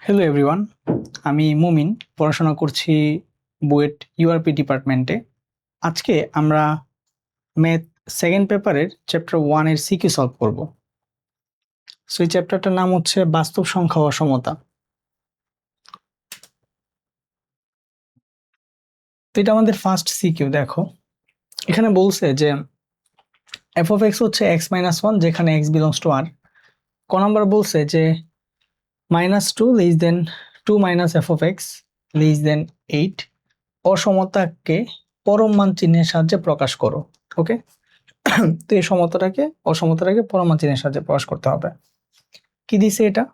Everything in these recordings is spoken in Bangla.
হ্যালো এভরিওয়ান, আমি মুমিন পড়াশোনা করছি বুয়েট ইউআরপি ডিপার্টমেন্টে। আজকে আমরা ম্যাথ সেকেন্ড পেপারের চ্যাপ্টার 1 এর সিকিউ সলভ করব। সো এই চ্যাপ্টারটার নাম হচ্ছে বাস্তব সংখ্যা ও অসমতা। তো এটা আমাদের ফার্স্ট সিকিউ। দেখো এখানে বলছে যে এফ অফ এক্স হচ্ছে এক্স মাইনাস ওয়ান, যেখানে এক্স বিলংস টু আর। ক নাম্বার বলছে যে minus two less than two minus f of x less than 8 অসমতাকে পরম মান চিহ্নের সাহায্যে প্রকাশ করো। ওকে, তো এই অসমতাটাকে পরম মান চিহ্নের সাহায্যে প্রকাশ করতে হবে। কি দিছে এটা?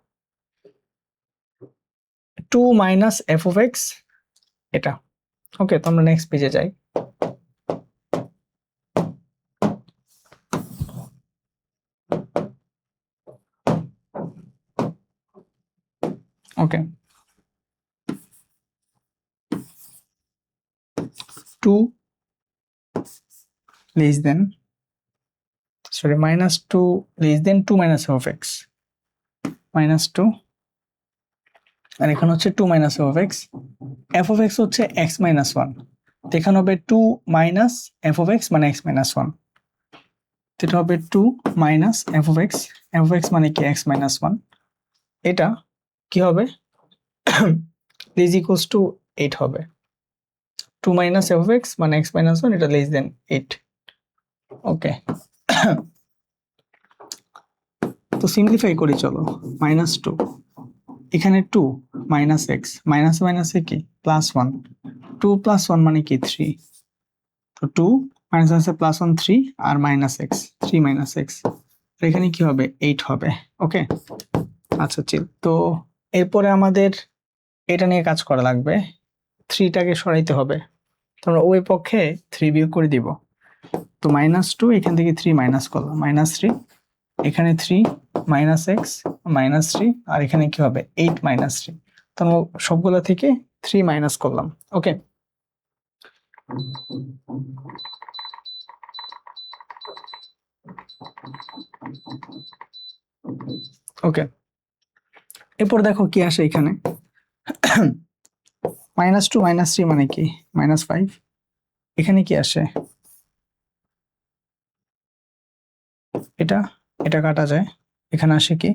Two minus f of x, এটা। ওকে, তো আমরা নেক্সট পেজে যাই। Okay, two less than minus two less than two minus f of x, minus two, আর এখানে হচ্ছে two minus f of x. F of x হচ্ছে এক্স মাইনাস ওয়ান, তো এখানে হবে two minus f of x মানে এক্স মাইনাস ওয়ান। এটা হবে two minus f of x মানে কি এক্স মাইনাস ওয়ান। এটা কি হবে? ইজ ইকুয়ালস টু 8 হবে। Two minus f of x মানে এক্স মাইনাস ওয়ান, এটা লেস দেন 8। ওকে, তো সিম্পলিফাই করি চলো। মাইনাস টু, এখানে টু মাইনাস এক্স, মাইনাস মাইনাসে কি plus one, two plus one মানে কি থ্রি, তো টু মাইনাস মাইনাসে প্লাস ওয়ান থ্রি, আর minus x three minus x, এখানে কি হবে 8 হবে। ওকে, আচ্ছা চিল। তো এরপরে আমাদের এটা নিয়ে কাজ করা লাগবে, থ্রিটাকে সরাইতে হবে। তো আমরা ওই পক্ষে থ্রি বিয়োগ করে দিব। তো মাইনাস টু, এখান থেকে থ্রি মাইনাস করলাম, মাইনাস থ্রি, এখানে three minus x minus three, আর এখানে কি হবে 8 মাইনাস থ্রি। তো আমরা সবগুলো থেকে থ্রি মাইনাস করলাম। ওকে, ওকে, এরপর দেখো কি আসে এখানে। মাইনাস টু মাইনাস থ্রি মানে কি মাইনাস ফাইভ, এখানে কি আসে এটা, এটা কাটা যায়, এখানে আসে কি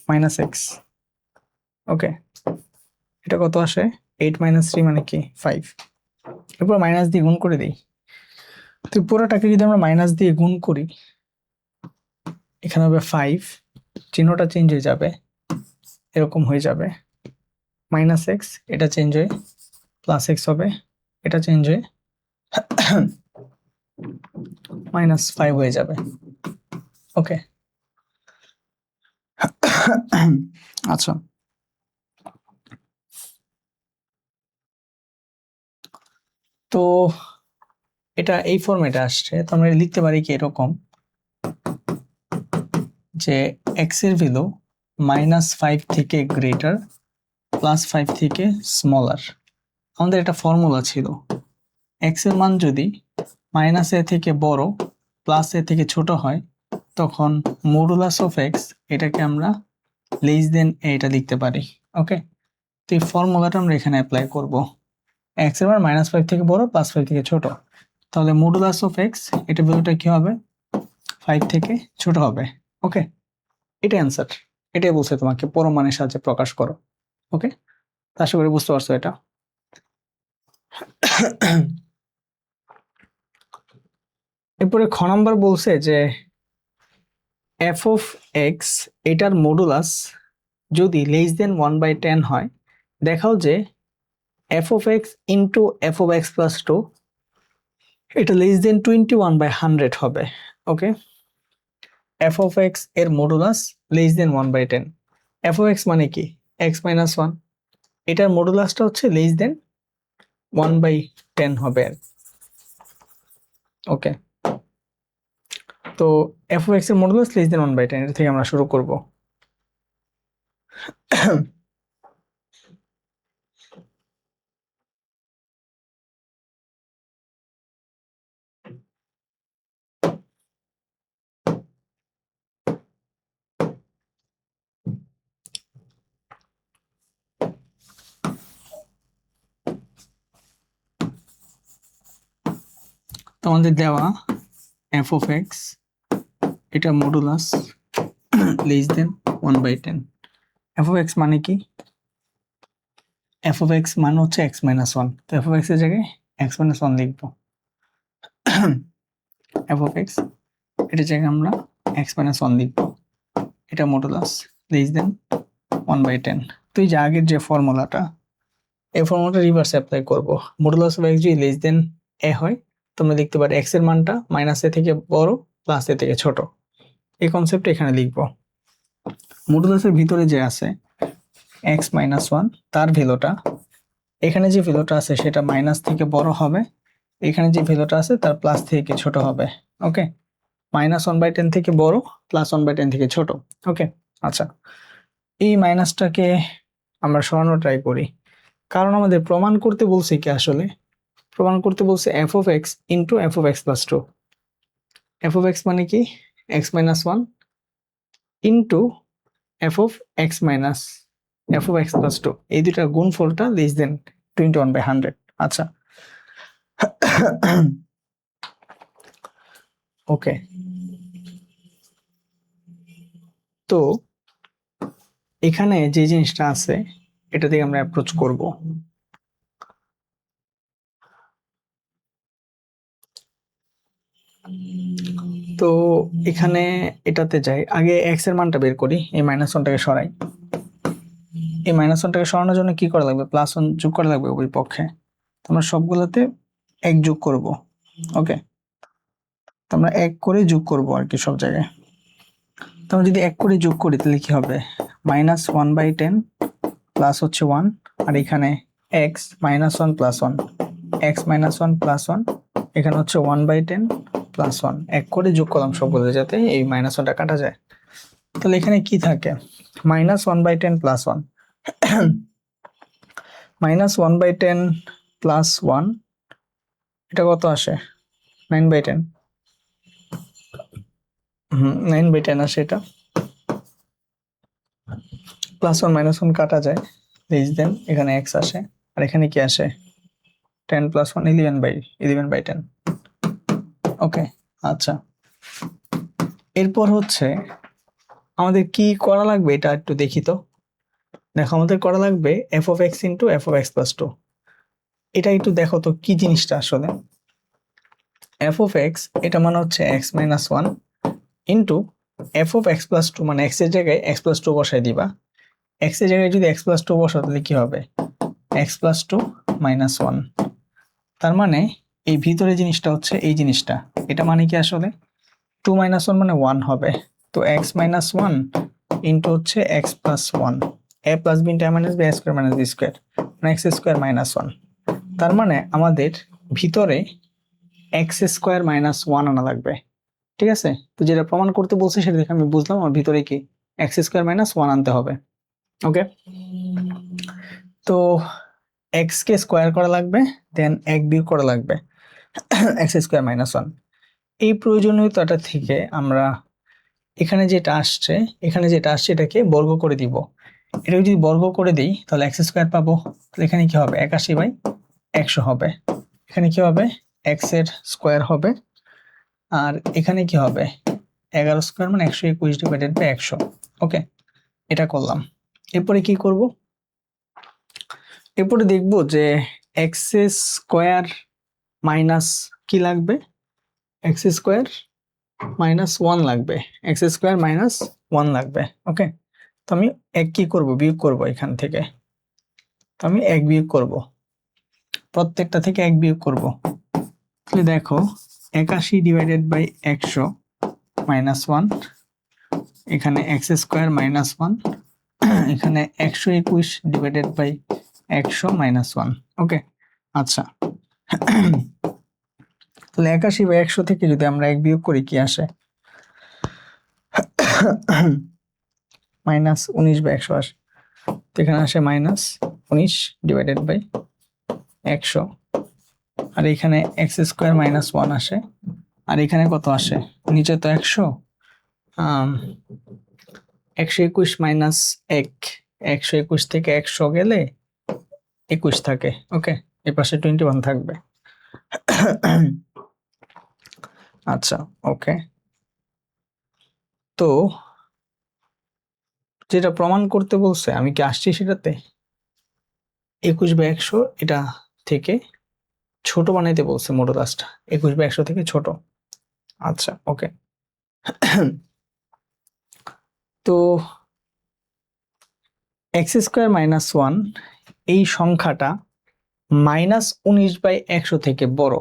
মাইনাস এক্স। ওকে, এটা কত আসে 8 মাইনাস থ্রি মানে কি 5। এরপর মাইনাস দিয়ে গুণ করে দিই। তো পুরোটাকে যদি আমরা মাইনাস দিয়ে গুণ করি, এখানে হবে 5, চিহ্নটা চেঞ্জ হয়ে যাবে, এরকম হয়ে যাবে মাইনাস এক্স, এটা চেঞ্জ হয়ে প্লাস এক্স হবে, এটা চেঞ্জ হয়ে মাইনাস 5 হয়ে যাবে। ওকে, আচ্ছা, তো এটা এই ফরম্যাটে আসছে। তো আমরা লিখতে পারি কি এরকম, যে এক্স এর ভ্যালু মাইনাস ফাইভ থেকে গ্রেটার, প্লাস ফাইভ থেকে স্মলার। আমাদের একটা ফর্মুলা ছিল, এক্স এর মান যদি মাইনাস এ থেকে বড় প্লাস এ থেকে ছোট হয়, তখন মডুলাস অফ এক্স, এটাকে আমরা লেস দেন এটা লিখতে পারি। ওকে, তো এই ফর্মুলাটা আমরা এখানে অ্যাপ্লাই করব। এক্স এর মান মাইনাস ফাইভ থেকে বড় প্লাস ফাইভ থেকে ছোট, তাহলে মডুলাস অফ এক্স, এটা ভ্যালুটা কি হবে ফাইভ থেকে ছোট হবে। ওকে, এটা অ্যান্সার, এটাই বলছে তোমাকে পরম মানের সাহায্যে প্রকাশ করো। ওকে, আশা করি বুঝতে পারছো এটা। এরপরে খ নাম্বার বলছে যে এফ অফ এক্স, এটার মডুলাস যদি লেস দেন 1/10 হয়, দেখাও যে f of x into f of x plus two, এটা লেস দেন 21/100 হবে। ওকে, এফ অফ এক্স এর modulus less than 1/10, f of x মানে কি এক্স মাইনাস ওয়ান, এটার মডুলাসটা হচ্ছে লেস দেন 1/10 হবে। ওকে, তো এফ অফ এক্স এর মডুলাস লেস দেন 1/10, এটা থেকে আমরা শুরু করব। তো আমাদের দেওয়া এফ অফ এক্স এটা modulus less than 1/10। F of x মানে কি? এফ অফ এক্স মানে হচ্ছে এক্স মাইনাস ওয়ান। তো এফ অফ এক্স এর জায়গায় এক্স মাইনাস ওয়ান লিখবো। এফ অফ এক্স এটার জায়গায় আমরা এক্স মাইনাস ওয়ান লিখবো। এটা মডুলাস লেস দেন 1/10। তো এই যে আগের যে ফর্মুলাটা, এই ফর্মুলাটা রিভার্স অ্যাপ্লাই করবো। মডুলাস অফ এক্স যদি লেস দেন এ হয়, তোমরা লিখতে পারো এক্স এর মানটা মাইনাস এ থেকে বড় প্লাস এ থেকে ছোট। এই কনসেপ্ট এখানে লিখবো। মডুলাসের ভিতরে যে আছে এক্স মাইনাস ওয়ান, তার ভ্যালুটা এখানে যে ভ্যালুটা আছে সেটা মাইনাস থেকে বড় হবে, এখানে যে ভ্যালুটা আছে তার প্লাস থেকে ছোট হবে। ওকে, -1/10 থেকে বড়, +1/10 থেকে ছোট। ওকে, আচ্ছা, এই মাইনাসটাকে আমরা সরানো ট্রাই করি, কারণ আমাদের প্রমাণ করতে বলছে কি, আসলে প্রমাণ করতে বলছে f of x into f of x plus two. F of x মানে কি? X minus one into f of x minus f of x plus two, এই দুটার গুণফলটা লেস দেন 21/100। আচ্ছা, ওকে, তো এখানে যে জিনিসটা আছে এটা থেকে আমরা অ্যাপ্রোচ করব। তো এখানে এটাতে যাই, আগে এক্স এর মানটা বের করি, এই মাইনাস ওয়ানটাকে সরাই। এই মাইনাস ওয়ানটাকে সরানোর জন্য কি করা লাগবে? প্লাস ওয়ান যোগ করা লাগবে ওই পক্ষে। আমরা সবগুলোতে এক যোগ করব। ওকে, তো আমরা এক করে যোগ করব আর কি সব জায়গায়। তো আমরা যদি এক করে যোগ করি তাহলে কি হবে? -1/10 প্লাস হচ্ছে 1, আর এখানে x -1 প্লাস 1, x -1 প্লাস 1, এখানে হচ্ছে 1/10 প্লাস 1। এক করে যোগ করলাম সবগুলো যাতে এই মাইনাস ওয়ানটা কাটা যায়। তাহলে এখানে কি থাকে? -1/10 প্লাস 1, -1/10 প্লাস 1, এটা কত আসে? 9/10। 9/10 আসে এটা। প্লাস 1 মাইনাস 1 কাটা যায়, লেস দেন এখানে x আসে, আর এখানে কি আসে? 10 প্লাস 1 11/10। ওকে, আচ্ছা, এরপর হচ্ছে আমাদের কি করা লাগবে এটা একটু দেখি। তো দেখো, আমাদের করা লাগবে f of x into f of x plus two. এটা একটু দেখো তো কি জিনিসটা আসলে। এফ অফ এক্স এটা মানে হচ্ছে x minus one into f of x plus two, মানে এক্স এর জায়গায় এক্স প্লাস টু বসাই দিবা। এক্স এর জায়গায় যদি এক্স প্লাস টু বসাও তাহলে কি হবে? X plus two minus one. তার মানে এই ভিতরে জিনিসটা হচ্ছে এই জিনিসটা, এটা মানে কি আসলে 2 মাইনাস 1 মানে 1 হবে। তো x মাইনাস 1 ইন্টু হচ্ছে x plus 1, a plus b into a minus b, a square minus b square, মানে x স্কোয়ার মাইনাস 1। তার মানে আমাদের ভিতরে x স্কোয়ার মাইনাস 1 আনা লাগবে। ঠিক আছে, তো যেটা প্রমাণ করতে বলছে সেটা দেখে আমি বুঝলাম আমার ভিতরে কি x স্কোয়ার মাইনাস 1 আনতে হবে। ওকে, তো x কে স্কোয়ার করা লাগবে, দেন এক বিয়োগ করা লাগবে x স্কোয়ার মাইনাস 1। এই প্রয়োজনীয়তাটা থেকে আমরা এখানে যেটা আসছে এটাকে বর্গ করে দিব। এটাকে যদি বর্গ করে দিই তাহলে এক্স স্কোয়ার পাবো। তাহলে এখানে কি হবে? 81/100 হবে। এখানে কি হবে? এক্স এর স্কোয়ার হবে, আর এখানে কি হবে? 11 স্কোয়ার মানে 121 ডিভাইডেড বাই 100। ওকে, এটা করলাম। এরপরে কি করব? এরপরে দেখব যে এক্স স্কোয়ার মাইনাস কি লাগবে? এক্স স্কোয়ার মাইনাস 1 লাগবে, এক্স স্কোয়ার মাইনাস 1 লাগবে। ওকে, তো আমি এক কি করব? বিয়োগ করব এখান থেকে। তো আমি এক বিয়োগ করব, প্রত্যেকটা থেকে এক বিয়োগ করব। তাহলে দেখো 81 ডিভাইডেড বাই 100 মাইনাস 1, এখানে এক্স স্কোয়ার মাইনাস 1, এখানে 121 ডিভাইডেড বাই 100 মাইনাস 1। ওকে, আচ্ছা, তাহলে 81/100 থেকে যদি আমরা এক বিয়োগ করি কি আসে? -19/100 আসে। তো এখানে আসে -19 ডিভাইডেড বাই 100, আর এখানে এক্স স্কোয়ার মাইনাস 1 আসে, আর এখানে কত আসে? নিচে তো 100, 121 মাইনাস 1, 121 থেকে 100 গেলে 21 থাকে। ওকে, এর পাশে 21 থাকবে। আচ্ছা, ওকে। তো যেটা প্রমাণ করতে বলছে আমি কি আসছি সেটাতে? 21/100 এটা থেকে ছোট বানাইতে বলছে মডুলাসটা, 21/100 থেকে ছোট। আচ্ছা, ওকে। তো x² - 1 এই সংখ্যাটা -19/100 থেকে বড়।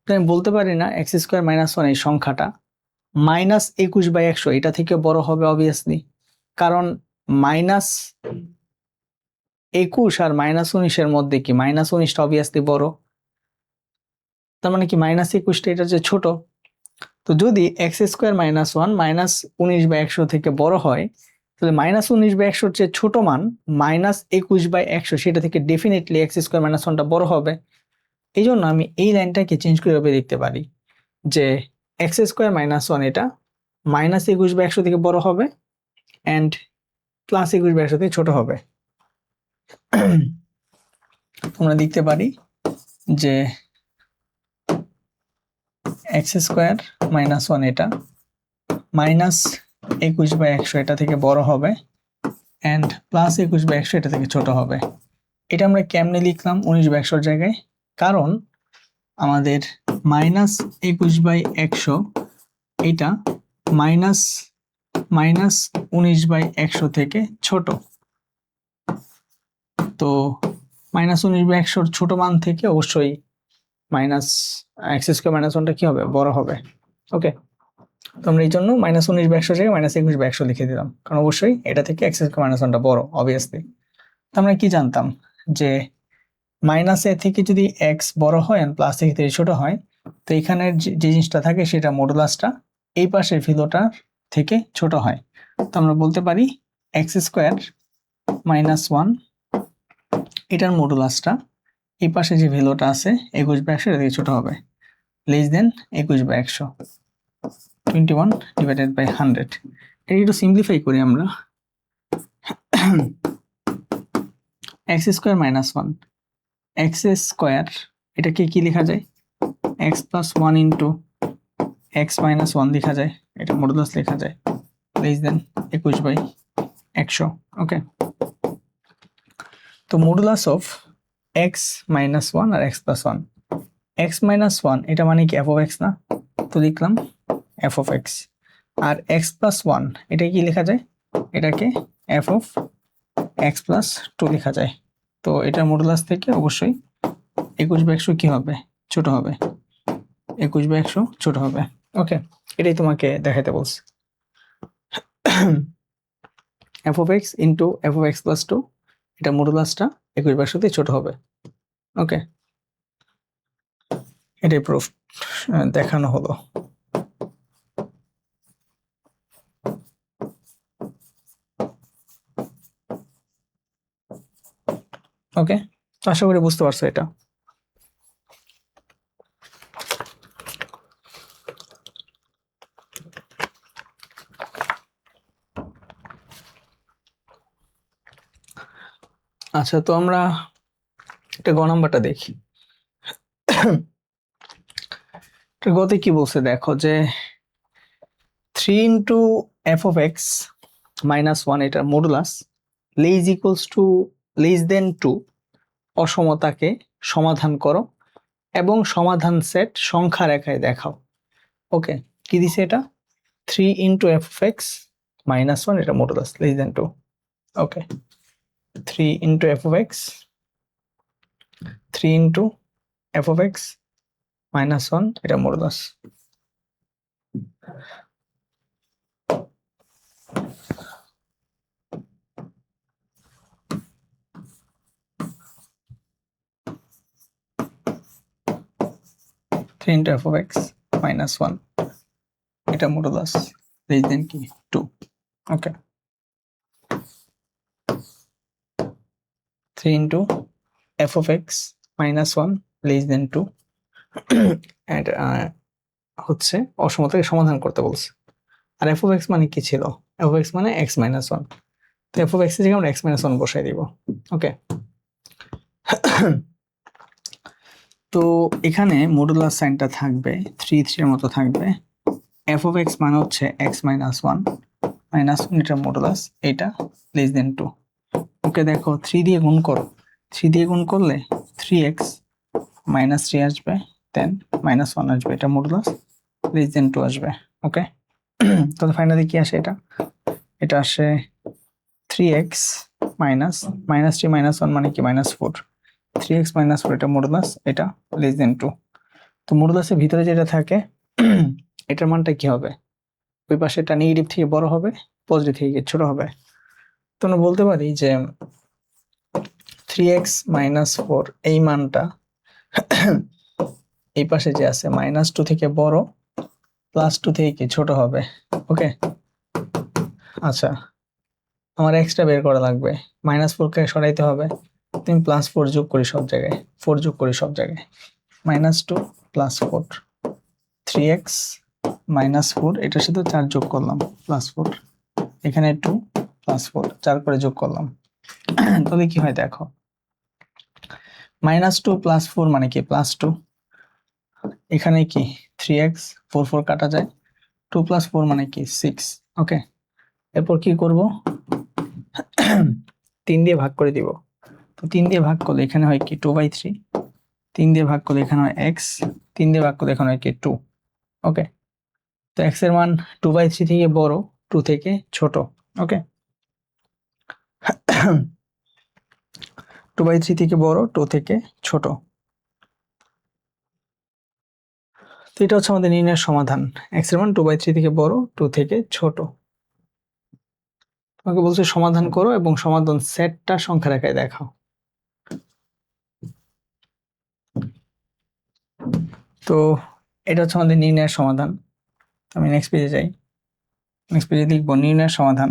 আমি বলতে পারি না x² - 1 এই সংখ্যাটা -21/100 এটা থেকে বড় হবে অবভিয়াসলি, কারণ -21 আর -19 মধ্যে কি -19টা অবভিয়াসলি বড়, তার মানে কি -21টা এটা যে ছোট। তো যদি x² - 1 -19/100 থেকে বড় হয়, তাহলে -19/100 যে ছোট মান -21/100 সেটা থেকে ডেফিনেটলি x² - 1টা বড় হবে। এই জন্য আমি এই লাইনটাকে চেঞ্জ করে দেখতে পারি যে x² - 1 এটা -21/100 থেকে বড় হবে অ্যান্ড +21/100 থেকে ছোট হবে। আমরা দেখতে পারি যে x² - 1 এটা -21/100 এটা থেকে বড় হবে অ্যান্ড +21/100 এটা থেকে ছোট হবে। এটা আমরা কেমনে লিখলাম 19/100 জায়গায়? কারণ আমাদের -21/100 এটা -19/100 থেকে ছোট। তো -19/100 ছোট মান থেকে অবশ্যই x² - 1টা কি হবে? বড় হবে। ওকে, তো আমরা এই জন্য -19/100 জায়গায় -21/100 লিখে দিলাম, কারণ অবশ্যই এটা থেকে x² - 1টা বড় অবভিয়াসলি। তো আমরা কি জানতাম যে -a থেকে যদি x বড় হয় আর প্লাস থেকে ছোট হয়, তো এখানের যে জিনিসটা থাকে সেটা মডুলাসটা এই পাশের ভ্যালুটা থেকে ছোট হয়। তো আমরা বলতে পারি x² - 1 এটার মডুলাসটা এই পাশে যে ভ্যালুটা আছে 21/100 এটা থেকে ছোট হবে, লেস দেন 21/100, 21/100। এটা একটু সিম্পলিফাই করি আমরা। x² - 1 x² এটাকে কি লেখা যায়? x + 1 ইন্টু x - 1 লেখা যায়, এটা মডুলাস লেখা যায়, লেস দেন 21/100। ওকে, তো মডুলাস অফ x - 1 আর x + 1, x - 1 এটা মানে কি f of x না? তো লিখলাম f of x। R x + 1 এটা কি লেখা যায়? এটাকে f of x + 2 লেখা যায়। তো এটার মডুলাস থেকে অবশ্যই 21/100 কি হবে? ছোট হবে, 21/100 ছোট হবে। ওকে, এটাই তোমাকে দেখাতে বলছি। f of x into f of x + 2 এটা মডুলাসটা 21/100 তে ছোট হবে। ওকে, এটাই প্রুফ দেখানো হলো। ওকে, আশা করি বুঝতে পারছো এটা। আচ্ছা, তো আমরা একটা গ নাম্বারটা দেখি। গতে কি বলছে দেখো, যে 3 ইন্টু f of x - 1 এটার মডুলাস লেস দেন 2 অসমতাকে সমাধান করো এবং সমাধান সেট সংখ্যা রেখায় দেখাও। ওকে, কি দিছে এটা? 3 ইন্টু f of x - 1 এটা modulus less than 2। Okay, 3 into f of x 3 into f of x - 1 এটা modulus. Into f of x - 1 এটা মডুলাস লেস দেন কি 2। Okay, 3 into f of x - 1 less than 2 and হচ্ছে অসমতাকে সমাধান করতে বলছে। আর f of x মানে কি ছিল? f of x মানে x - 1। তো f of x এর জায়গায় আমরা x - 1 বসাই দিব। ওকে, তো এখানে মডুলাস সাইনটা থাকবে 3 এর মতো থাকবে। এফ অফ এক্স মানে হচ্ছে এক্স মাইনাস ওয়ান এটা মডুলাস, এটা লেস দেন 2। ওকে দেখো 3 দিয়ে গুণ করো, 3 দিয়ে গুণ করলে 3x -3 আসবে, দেন -1 আসবে, এটা মডুলাস লেস দেন 2 আসবে। ওকে তাহলে ফাইনালি কি আসে, এটা আসে 3x -3 -1 মানে কি -4, 3x -4 এটা মডুলাস, এটা লেস দেন 2। তো মডুলাসের ভিতরে যেটা থাকে এটার মানটা কি হবে, ওই পাশে এটা নেগেটিভ থেকে বড় হবে, পজিটিভ থেকে ছোট হবে। তো আমরা বলতে পারি যে 3x -4 এই মানটা এই পাশে যে আছে -2 থেকে বড়, +2 থেকে কি ছোট হবে। ওকে আচ্ছা, আমার এক্সট্রা বের করা লাগবে, -4 কে সরাইতে হবে, তুমি +4 যোগ করি সব জায়গায়, 4 যোগ করি সব জায়গায়, -2 +4, 3x -4 এটার সাথে 4 যোগ করলাম +4, এখানে 2 +4 4 করে যোগ করলাম। তাহলে কি হয় দেখো, -2 +4 মানে কি +2, এখানে কি 3x 4 4 কাটা যায়, 2 + 4 মানে কি 6। ওকে এরপর কি করব, 3 দিয়ে ভাগ করে দিব। তো 3 দিয়ে ভাগ করলে এখানে হয় কি 2/3, 3 দিয়ে ভাগ করলে এখানে হয় x, 3 দিয়ে ভাগ করলে এখানে হয় কি 2। ওকে তো x এর মান 2/3 থেকে বড়, 2 থেকে ছোট। ওকে 2/3 থেকে বড়, 2 থেকে ছোট। তো এটা হচ্ছে আমাদের নির্ণয়ের সমাধান, x এর মান 2/3 থেকে বড়, 2 থেকে ছোট। তোমাকে বলছে সমাধান করো এবং সমাধান সেটটা সংখ্যা রেখায় দেখাও। তো এটা হচ্ছে আমাদের নির্ণয়ের সমাধান। আমি নেক্সট পেজে যাই, নেক্সট পেজে লিখবো নির্ণয়ের সমাধান।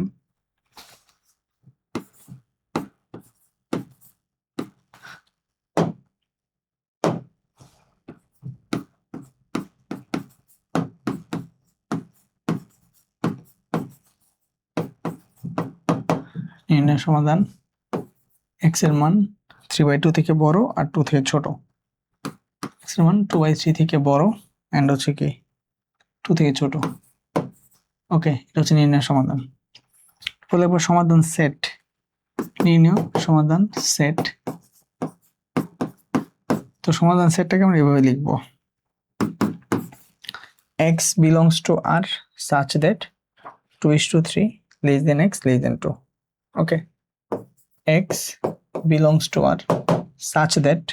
নির্ণয়ের সমাধান, x এর মান 3/2 থেকে বড় আর 2 থেকে ছোট, x এর মান 2/3 থেকে বড় এন্ড হচ্ছে কি 2 থেকে ছোট। ওকে এটা হচ্ছে নির্ণয়ের সমাধান। তাহলে এবার সমাধান সেট, নির্ণয় সমাধান সেট। তো সমাধান সেটটাকে আমরা এভাবে লিখবো, x belongs to R such that 2:3 less than x less than 2. Okay, x belongs to R such that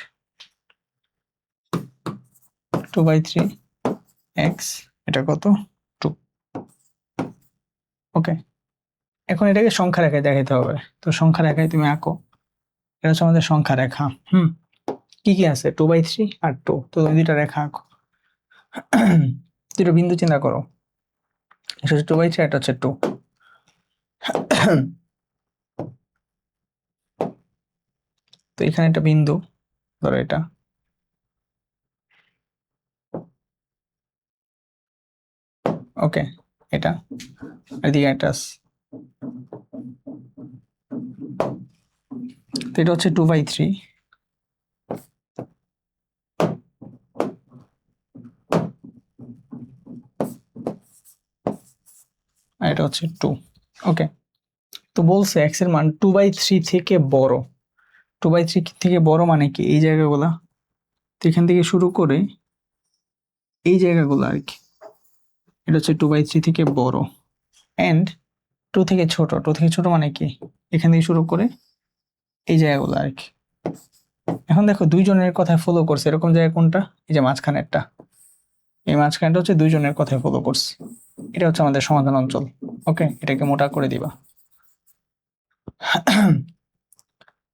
2/3 x এটা কত 2। ওকে এখন এটাকে সংখ্যা রেখায় দেখাইতে হবে। তো সংখ্যা রেখায় তুমি আঁকো, এটা হচ্ছে আমাদের সংখ্যা রেখা। কি কি আছে 2/3 আর 2, তো তুমি দুইটা রেখা আঁকো, দুটো বিন্দু চিন্তা করো, এটা হচ্ছে 2/3, এটা হচ্ছে 2। তো এখানে একটা বিন্দু ধরো, এটা ওকে, এটা এদিকে একটা আছে। তো এটা হচ্ছে 2/3, আর এটা হচ্ছে 2। ওকে তো বলছে x এর মান 2/3 থেকে বড়, 2/3 থেকে বড় মানে কি এই জায়গাগুলা, তো এখান থেকে শুরু করে এই জায়গাগুলো আর কি, এটা হচ্ছে 2/3 থেকে বড় এন্ড 2 থেকে ছোট, 2 থেকে ছোট মানে কি এখান থেকে শুরু করে এই জায়গাগুলো আর কি। এখন দেখো দুইজনের কথায় ফলো করছে, এরকম জায়গা কোনটা, এই যে মাঝখানেরটা, এই মাঝখানটা হচ্ছে দুইজনের কথায় ফলো করছে, এটা হচ্ছে আমাদের সমাধান অঞ্চল। ওকে এটাকে মোটা করে দিবা।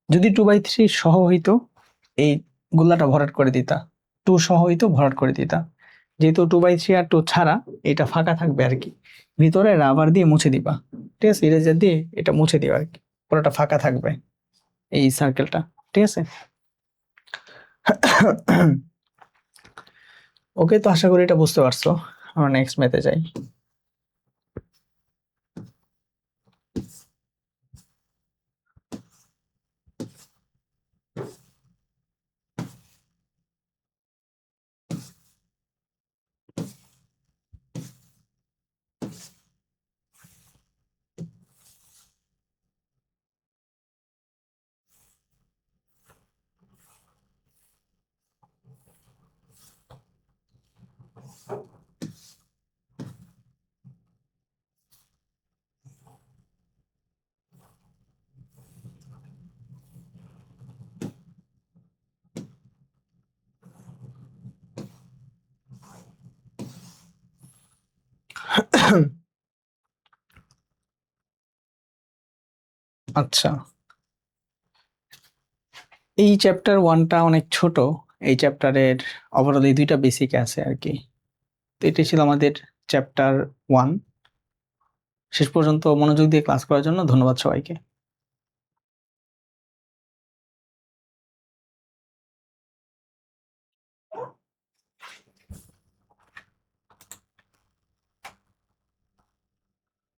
যদি 2/3 সহ হইতো এই গুলাটা ভরাট করে দিতা, 2 সহ হইতো ভরাট করে দিতা, যেহেতু 2/3 আর 2 ছাড়া এটা ফাঁকা থাকবে আর কি, ভিতরে রাবার দিয়ে মুছে দিবা, ঠিক আছে, ইরেজার দিয়ে এটা মুছে দিবা আর কি, পুরোটা ফাঁকা থাকবে এই সার্কেলটা, ঠিক আছে। ওকে তো আশা করি এটা বুঝতে পারছো। আমরা নেক্সট ম্যাথে যাই। আচ্ছা, এই চ্যাপ্টার 1টা অনেক ছোট। এই চ্যাপ্টারের ওভারঅল এই 2টা বেসিক আছে আর কি। তো এটাই ছিল আমাদের চ্যাপ্টার 1। শেষ পর্যন্ত মনোযোগ দিয়ে ক্লাস করার জন্য ধন্যবাদ সবাইকে।